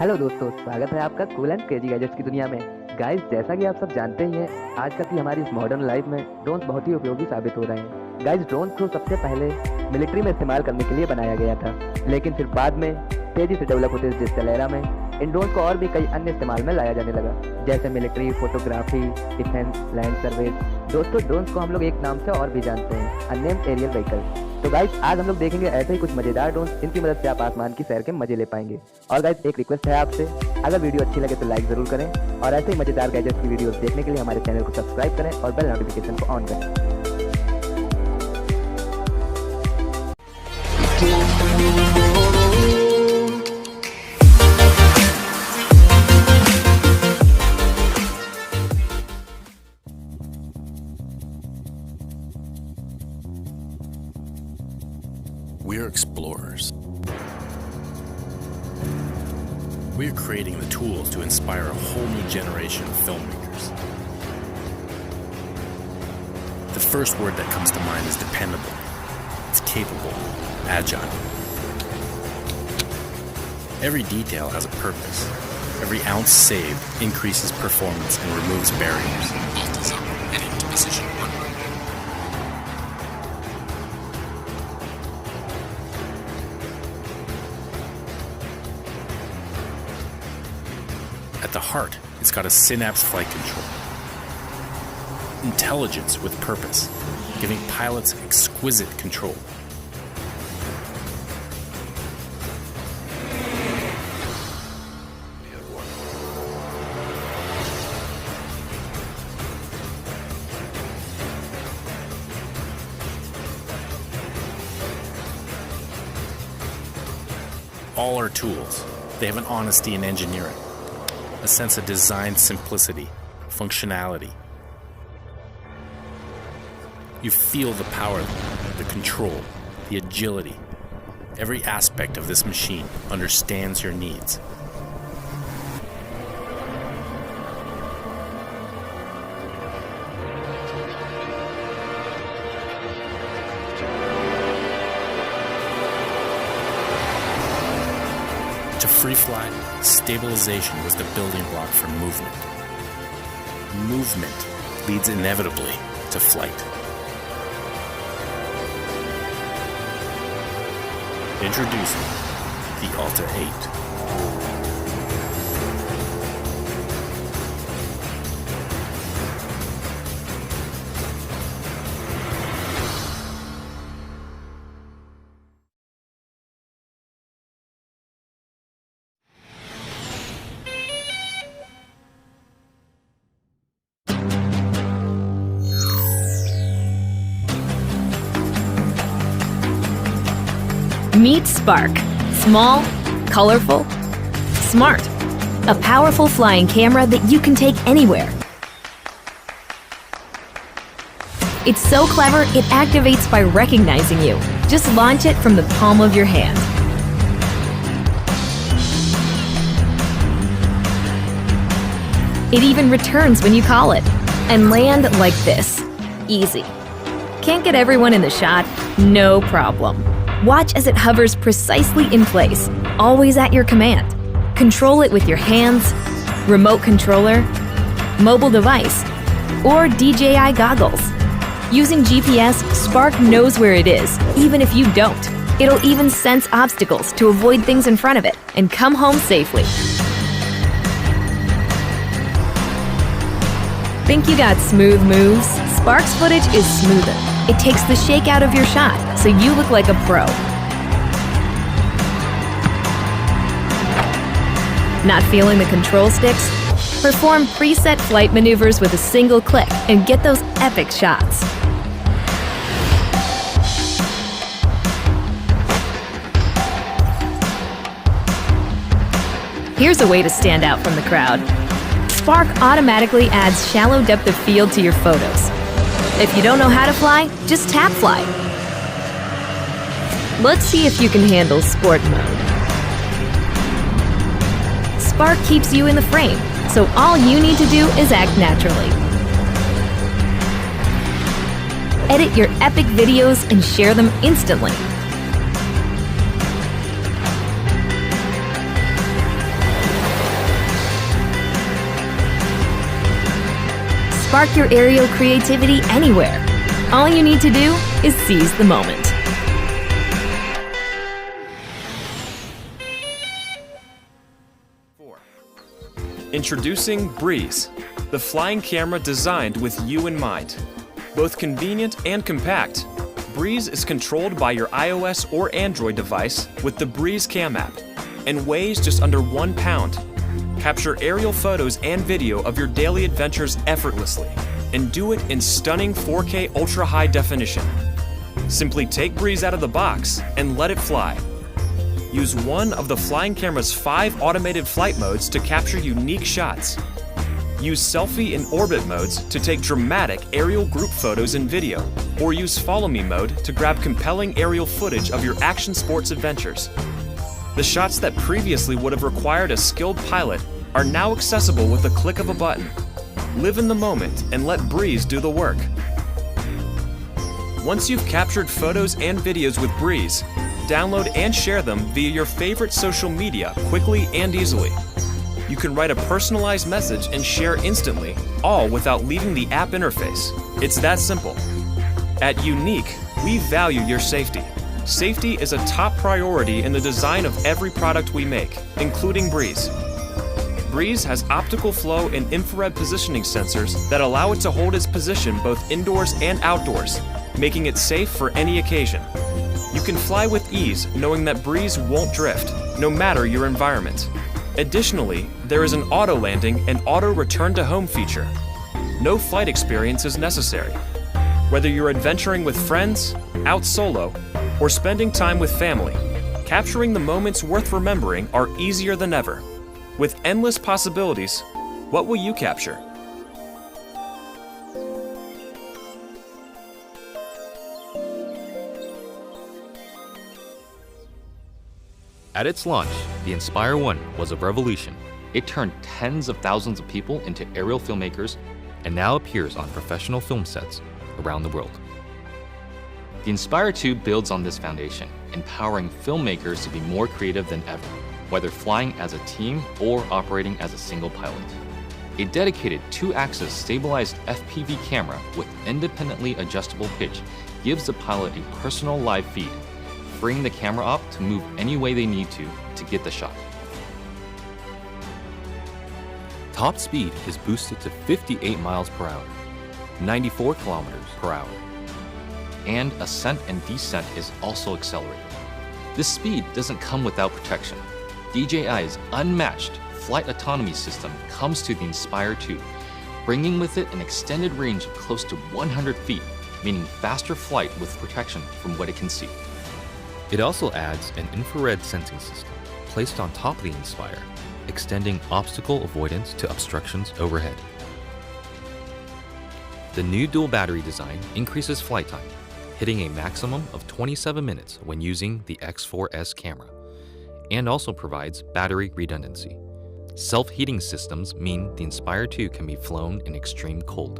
Hello दोस्तों, स्वागत है आपका कूल एंड क्रेजी गैजेट्स की दुनिया में। गाइस, जैसा कि आप सब जानते ही हैं, आजकल की हमारी इस मॉडर्न लाइफ में ड्रोन्स बहुत ही उपयोगी साबित हो रहे हैं। गाइस, ड्रोन्स को सबसे पहले मिलिट्री में इस्तेमाल करने के लिए बनाया गया था, लेकिन फिर बाद में तेजी से डेवलप होते इस डिजिटल एरा में इन ड्रोन्स को और भी कई अन्य इस्तेमाल में लाया जाने लगा, जैसे military, photography, defence, land service. दोस्तों, ड्रोन्स को हम लोग एक नाम से और भी जानते हैं, अननेम्ड एरियल व्हीकल। तो गाइस, आज हम लोग देखेंगे ऐसे ही कुछ मजेदार ड्रोन्स जिनकी मदद से आप आसमान की सैर के मजे ले पाएंगे। और गाइस, एक रिक्वेस्ट है आपसे, अगर वीडियो अच्छी लगे तो लाइक जरूर करें और ऐसे ही मजेदार गैजेट्स की वीडियोस देखने के लिए हमारे चैनल को सब्सक्राइब करें और बेल नोटिफिकेशन को ऑन करें। We're explorers. We're creating the tools to inspire a whole new generation of filmmakers. The first word that comes to mind is dependable. It's capable, agile. Every detail has a purpose. Every ounce saved increases performance and removes barriers. Alta's up and into position 1. At the heart, it's got a synapse flight control. Intelligence with purpose, giving pilots exquisite control. All are tools. They have an honesty in engineering, a sense of design simplicity, functionality. You feel the power, the control, the agility. Every aspect of this machine understands your needs. To free fly, stabilization was the building block for movement. Movement leads inevitably to flight. Introducing the Alta 8. Meet Spark. Small, colorful, smart. A powerful flying camera that you can take anywhere. It's so clever, it activates by recognizing you. Just launch it from the palm of your hand. It even returns when you call it. And land like this. Easy. Can't get everyone in the shot? No problem. Watch as it hovers precisely in place, always at your command. Control it with your hands, remote controller, mobile device, or DJI goggles. Using GPS, Spark knows where it is, even if you don't. It'll even sense obstacles to avoid things in front of it and come home safely. Think you got smooth moves? Spark's footage is smoother. It takes the shake out of your shot, so you look like a pro. Not feeling the control sticks? Perform preset flight maneuvers with a single click and get those epic shots. Here's a way to stand out from the crowd. Spark automatically adds shallow depth of field to your photos. If you don't know how to fly, just tap fly. Let's see if you can handle sport mode. Spark keeps you in the frame, so all you need to do is act naturally. Edit your epic videos and share them instantly. spark your aerial creativity anywhere. All you need to do is seize the moment. Introducing Breeze, the flying camera designed with you in mind. Both convenient and compact, Breeze is controlled by your iOS or Android device with the Breeze Cam app and weighs just under 1 pound. Capture aerial photos and video of your daily adventures effortlessly and do it in stunning 4K ultra high definition. Simply take Breeze out of the box and let it fly. Use one of the flying camera's 5 automated flight modes to capture unique shots. Use selfie and orbit modes to take dramatic aerial group photos and video, or use follow me mode to grab compelling aerial footage of your action sports adventures. The shots that previously would have required a skilled pilot are now accessible with a click of a button. Live in the moment and let Breeze do the work. Once you've captured photos and videos with Breeze, download and share them via your favorite social media quickly and easily. You can write a personalized message and share instantly, all without leaving the app interface. It's that simple. At Yuneec, we value your safety. Safety is a top priority in the design of every product we make, including Breeze. Breeze has optical flow and infrared positioning sensors that allow it to hold its position both indoors and outdoors, making it safe for any occasion. You can fly with ease knowing that Breeze won't drift, no matter your environment. Additionally, there is an auto landing and auto return to home feature. No flight experience is necessary. Whether you're adventuring with friends, out solo, or spending time with family, capturing the moments worth remembering are easier than ever. With endless possibilities, what will you capture? At its launch, the Inspire 1 was a revolution. It turned tens of thousands of people into aerial filmmakers and now appears on professional film sets around the world. The Inspire 2 builds on this foundation, empowering filmmakers to be more creative than ever, whether flying as a team or operating as a single pilot. A dedicated 2-axis stabilized FPV camera with independently adjustable pitch gives the pilot a personal live feed, freeing the camera up to move any way they need to get the shot. Top speed is boosted to 58 miles per hour, 94 kilometers per hour, and ascent and descent is also accelerated. This speed doesn't come without protection. DJI's unmatched flight autonomy system comes to the Inspire 2, bringing with it an extended range of close to 100 feet, meaning faster flight with protection from what it can see. It also adds an infrared sensing system placed on top of the Inspire, extending obstacle avoidance to obstructions overhead. The new dual battery design increases flight time, hitting a maximum of 27 minutes when using the X4S camera, and also provides battery redundancy. Self-heating systems mean the Inspire 2 can be flown in extreme cold.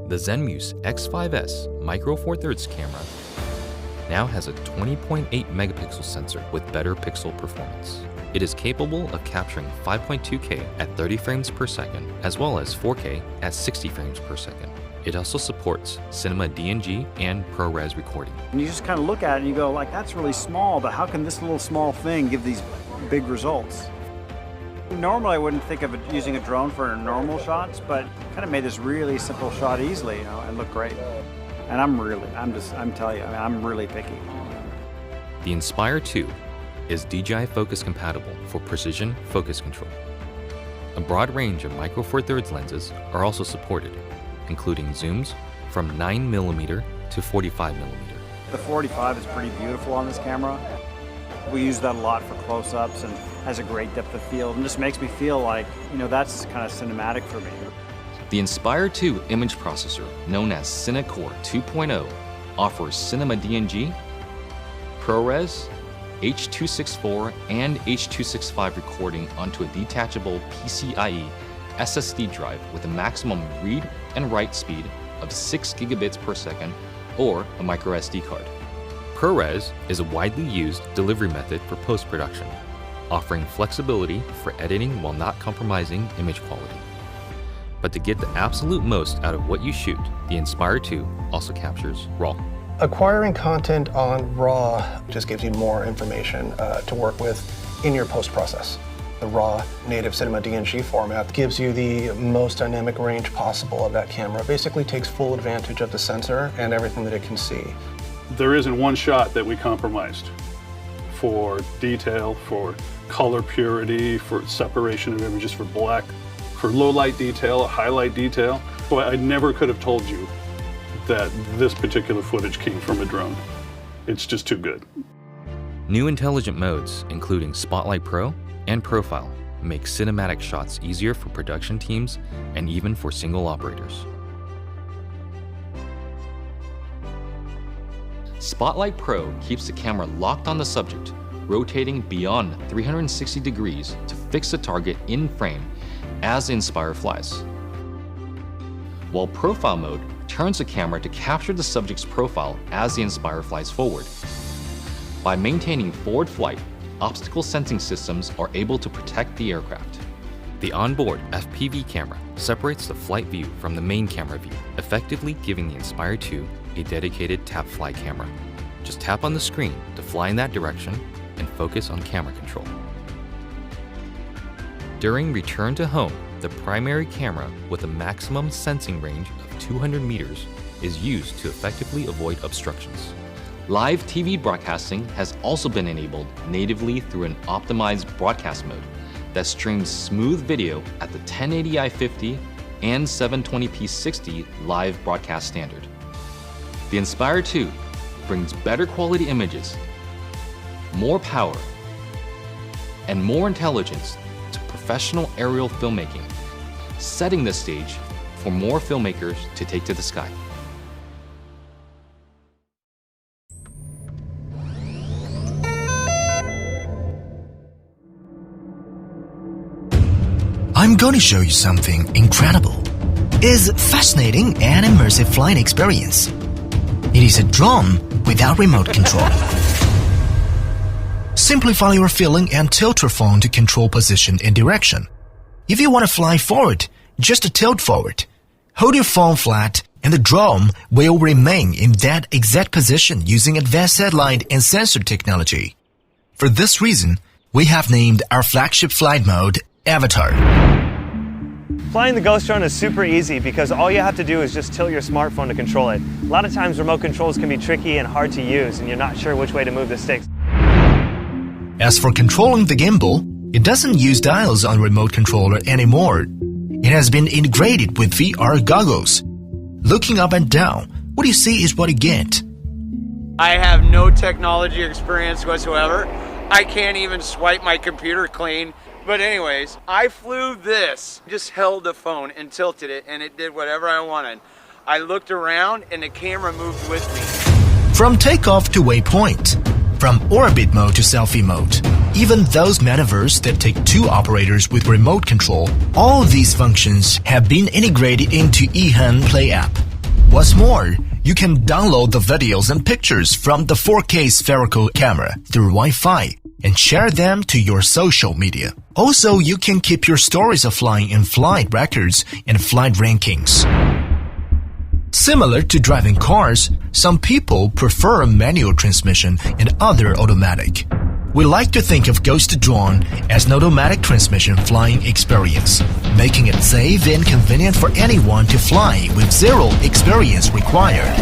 The Zenmuse X5S Micro Four Thirds camera now has a 20.8 megapixel sensor with better pixel performance. It is capable of capturing 5.2K at 30 frames per second, as well as 4K at 60 frames per second. It also supports cinema DNG and ProRes recording. And you just kind of look at it and you go, like, that's really small, but how can this little small thing give these big results? Normally I wouldn't think of it using a drone for normal shots, but kind of made this really simple shot easily, and look great. And I'm telling you, I'm really picky. The Inspire 2 is DJI Focus compatible for precision focus control. A broad range of Micro Four Thirds lenses are also supported, including zooms from 9mm to 45mm. The 45 is pretty beautiful on this camera. We use that a lot for close-ups and has a great depth of field, and just makes me feel like, that's kind of cinematic for me. The Inspire 2 image processor, known as CineCore 2.0, offers cinema DNG, ProRes, H.264, and H.265 recording onto a detachable PCIe SSD drive with a maximum read and write speed of 6 gigabits per second or a micro SD card. ProRes is a widely used delivery method for post-production, offering flexibility for editing while not compromising image quality. But to get the absolute most out of what you shoot, the Inspire 2 also captures RAW. Acquiring content on RAW just gives you more information to work with in your post-process. The RAW native cinema DNG format gives you the most dynamic range possible of that camera. Basically takes full advantage of the sensor and everything that it can see. There isn't one shot that we compromised for detail, for color purity, for separation of images, for black, for low light detail, highlight detail. So I never could have told you that this particular footage came from a drone. It's just too good. New intelligent modes, including Spotlight Pro and Profile, make cinematic shots easier for production teams and even for single operators. Spotlight Pro keeps the camera locked on the subject, rotating beyond 360 degrees to fix the target in frame as the Inspire flies. While Profile mode turns the camera to capture the subject's profile as the Inspire flies forward. By maintaining forward flight, obstacle sensing systems are able to protect the aircraft. The onboard FPV camera separates the flight view from the main camera view, effectively giving the Inspire 2 a dedicated tap fly camera. Just tap on the screen to fly in that direction and focus on camera control. During return to home, the primary camera with a maximum sensing range of 200 meters is used to effectively avoid obstructions. Live TV broadcasting has also been enabled natively through an optimized broadcast mode that streams smooth video at the 1080i50 and 720p 60 live broadcast standard. The Inspire 2 brings better quality images, more power, and more intelligence to professional aerial filmmaking, setting the stage for more filmmakers to take to the sky. I'm going to show you something incredible. It's fascinating and immersive flying experience. It is a drone without remote control. Simply follow your feeling and tilt your phone to control position and direction. If you want to fly forward, just tilt forward. Hold your phone flat and the drone will remain in that exact position using advanced satellite and sensor technology. For this reason, we have named our flagship flight mode Avatar. Flying the Ghostdrone is super easy because all you have to do is just tilt your smartphone to control it. A lot of times remote controls can be tricky and hard to use and you're not sure which way to move the sticks. As for controlling the gimbal, it doesn't use dials on remote controller anymore. It has been integrated with VR goggles. Looking up and down, what you see is what you get. I have no technology experience whatsoever. I can't even swipe my computer clean. But anyways, I flew this, just held the phone and tilted it and it did whatever I wanted. I looked around and the camera moved with me. From takeoff to waypoint, from orbit mode to selfie mode, even those metaverse that take two operators with remote control, all these functions have been integrated into eHand Play app. What's more, you can download the videos and pictures from the 4K spherical camera through Wi-Fi and share them to your social media. Also, you can keep your stories of flying in flight records and flight rankings. Similar to driving cars, some people prefer a manual transmission and other automatic. We like to think of Ghostdrone as an automatic transmission flying experience, making it safe and convenient for anyone to fly with zero experience required.